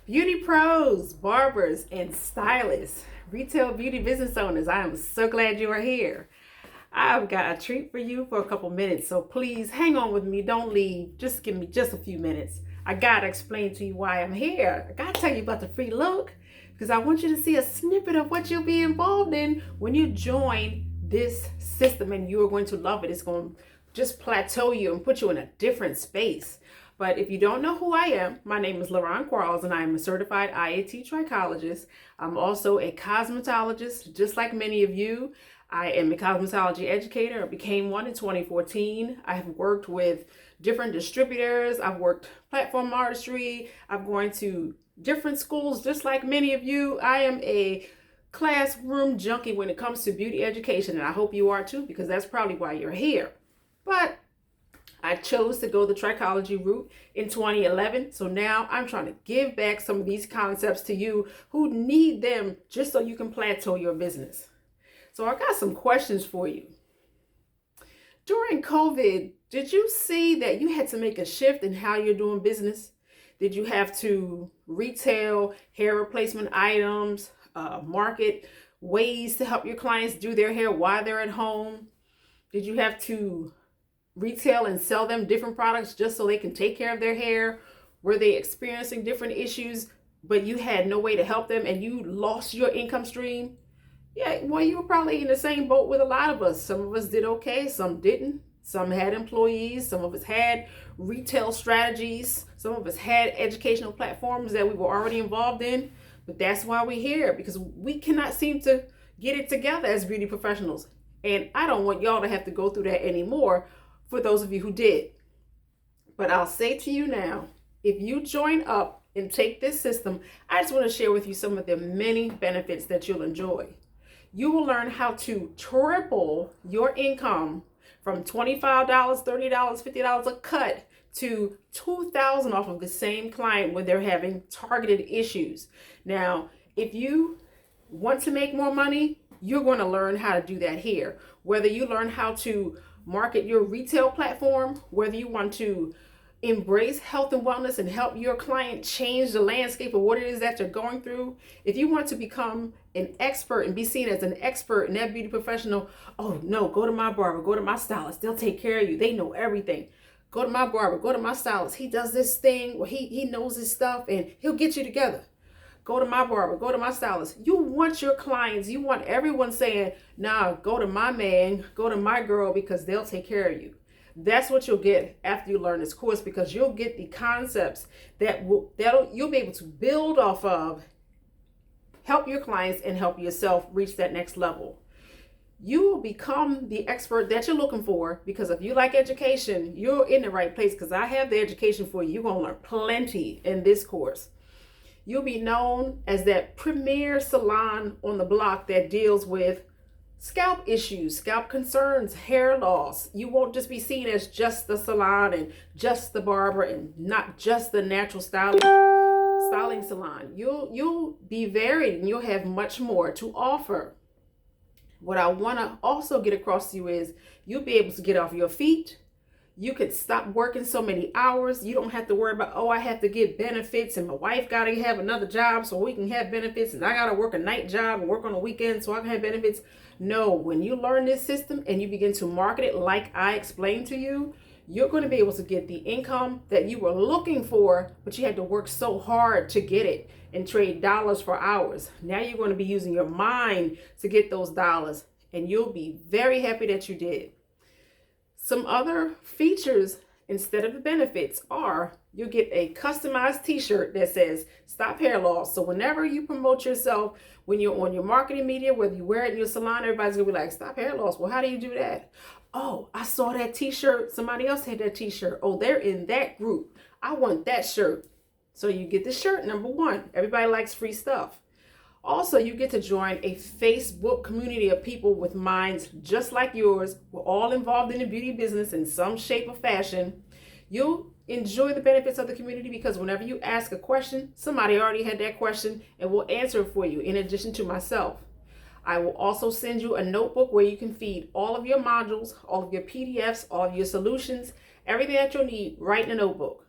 Beauty pros, barbers, and stylists, retail beauty business owners, I am so glad you are here. I've got a treat for you for a couple minutes, so please hang on with me. Don't leave. Just give me just a few minutes. I gotta explain to you why I'm here. I gotta tell you about the free look because I want you to see a snippet of what you'll be involved in when you join this system, and you are going to love it. It's going to just plateau you and put you in a different space. But if you don't know who I am, my name is LaRon Quarles, and I am a certified IAT trichologist. I'm also a cosmetologist, just like many of you. I am a cosmetology educator. I became one in 2014. I have worked with different distributors. I've worked platform artistry. I've gone to different schools, just like many of you. I am a classroom junkie when it comes to beauty education, and I hope you are too, because that's probably why you're here. But I chose to go the trichology route in 2011. So now I'm trying to give back some of these concepts to you who need them just so you can plateau your business. So I got some questions for you. During COVID, did you see that you had to make a shift in how you're doing business? Did you have to retail hair replacement items, market ways to help your clients do their hair while they're at home? Did you have to retail and sell them different products just so they can take care of their hair? Were they experiencing different issues, but you had no way to help them and you lost your income stream? Yeah, well, you were probably in the same boat with a lot of us. Some of us did okay, some didn't. Some had employees, some of us had retail strategies, some of us had educational platforms that we were already involved in. But that's why we're here, because we cannot seem to get it together as beauty professionals. And I don't want y'all to have to go through that anymore, for those of you who did. But I'll say to you now, if you join up and take this system, I just want to share with you some of the many benefits that you'll enjoy. You will learn how to triple your income from $25, $30, $50 a cut to $2,000 off of the same client when they're having targeted issues. Now, if you want to make more money, you're going to learn how to do that here. Whether you learn how to market your retail platform, whether you want to embrace health and wellness and help your client change the landscape of what it is that you're going through. If you want to become an expert and be seen as an expert in that beauty professional, oh no, go to my barber, go to my stylist. They'll take care of you. They know everything. Go to my barber, go to my stylist. He does this thing where he knows his stuff and he'll get you together. Go to my barber, go to my stylist. You want your clients, you want everyone saying, nah, go to my man, go to my girl, because they'll take care of you. That's what you'll get after you learn this course, because you'll get the concepts that'll you'll be able to build off of, help your clients and help yourself reach that next level. You will become the expert that you're looking for, because if you like education, you're in the right place, because I have the education for you. You're going to learn plenty in this course. You'll be known as that premier salon on the block that deals with scalp issues, scalp concerns, hair loss. You won't just be seen as just the salon and just the barber and not just the natural styling salon. You'll be varied and you'll have much more to offer. What I want to also get across to you is you'll be able to get off your feet. You could stop working so many hours. You don't have to worry about, oh, I have to get benefits and my wife got to have another job so we can have benefits, and I got to work a night job and work on the weekend so I can have benefits. No, when you learn this system and you begin to market it like I explained to you, you're going to be able to get the income that you were looking for, but you had to work so hard to get it and trade dollars for hours. Now you're going to be using your mind to get those dollars, and you'll be very happy that you did. Some other features instead of the benefits are you'll get a customized t-shirt that says Stop Hair Loss. So whenever you promote yourself, when you're on your marketing media, whether you wear it in your salon, everybody's gonna be like, Stop Hair Loss. Well, how do you do that? Oh, I saw that t-shirt. Somebody else had that t-shirt. Oh, they're in that group. I want that shirt. So you get the shirt, number one. Everybody likes free stuff. Also, you get to join a Facebook community of people with minds just like yours. We're all involved in the beauty business in some shape or fashion. You'll enjoy the benefits of the community because whenever you ask a question, somebody already had that question and will answer it for you, in addition to myself. I will also send you a notebook where you can feed all of your modules, all of your PDFs, all of your solutions, everything that you'll need right in a notebook.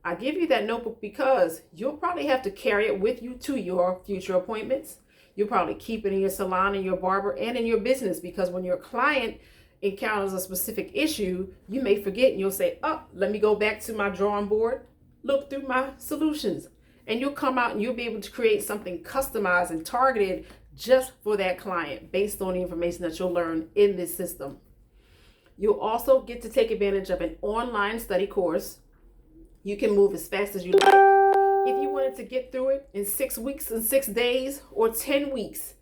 I give you that notebook because you'll probably have to carry it with you to your future appointments. You'll probably keep it in your salon, in your barber, and in your business, because when your client encounters a specific issue, you may forget and you'll say, oh, let me go back to my drawing board, look through my solutions. And you'll come out and you'll be able to create something customized and targeted just for that client based on the information that you'll learn in this system. You'll also get to take advantage of an online study course. You can move as fast as you like. If you wanted to get through it in 6 weeks and 6 days or 10 weeks,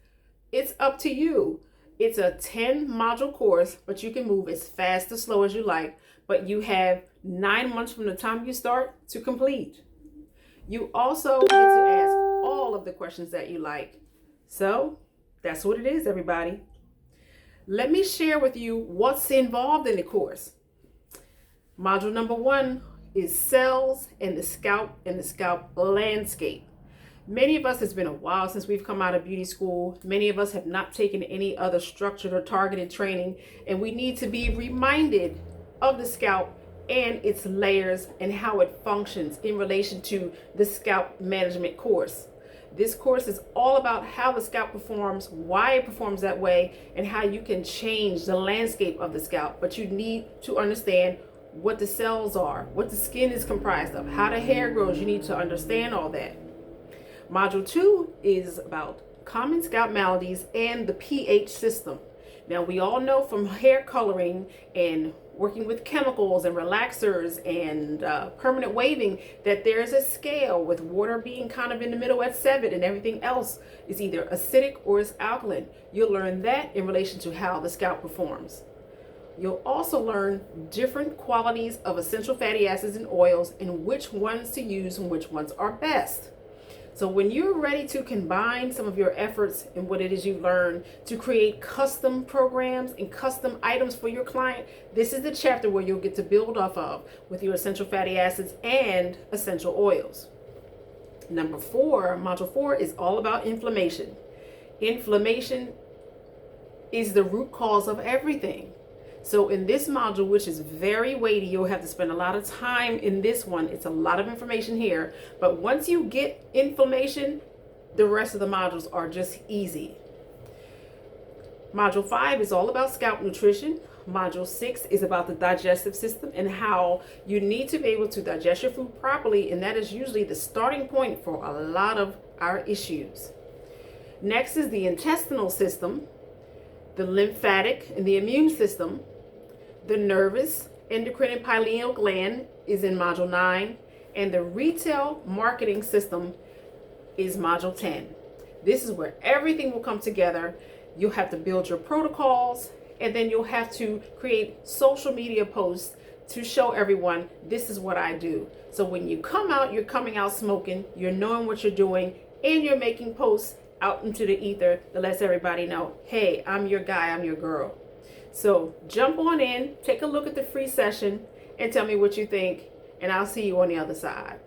it's up to you. It's a 10 module course, but you can move as fast or slow as you like. But you have 9 months from the time you start to complete. You also get to ask all of the questions that you like. So that's what it is, everybody. Let me share with you what's involved in the course. Module number 1 is cells and the scalp landscape. Many of us, it's been a while since we've come out of beauty school. Many of us have not taken any other structured or targeted training, and we need to be reminded of the scalp and its layers and how it functions in relation to the scalp management course. This course is all about how the scalp performs, why it performs that way, and how you can change the landscape of the scalp. But you need to understand what the cells are, what the skin is comprised of, how the hair grows. You need to understand all that. Module 2 is about common scalp maladies and the pH system. Now, we all know from hair coloring and working with chemicals and relaxers and permanent waving that there's a scale, with water being kind of in the middle at 7 and everything else is either acidic or is alkaline. You'll learn that in relation to how the scalp performs. You'll also learn different qualities of essential fatty acids and oils and which ones to use and which ones are best. So when you're ready to combine some of your efforts and what it is you learn to create custom programs and custom items for your client, this is the chapter where you'll get to build off of with your essential fatty acids and essential oils. Number 4, module 4 is all about inflammation. Inflammation is the root cause of everything. So in this module, which is very weighty, you'll have to spend a lot of time in this one. It's a lot of information here. But once you get inflammation, the rest of the modules are just easy. Module 5 is all about scalp nutrition. Module 6 is about the digestive system and how you need to be able to digest your food properly. And that is usually the starting point for a lot of our issues. Next is the intestinal system, the lymphatic and the immune system. The nervous, endocrine, and pineal gland is in module 9, and the retail marketing system is module 10. This is where everything will come together. You'll have to build your protocols, and then you'll have to create social media posts to show everyone this is what I do. So when you come out, you're coming out smoking, you're knowing what you're doing, and you're making posts out into the ether that lets everybody know, hey, I'm your guy, I'm your girl. So jump on in, take a look at the free session, and tell me what you think, and I'll see you on the other side.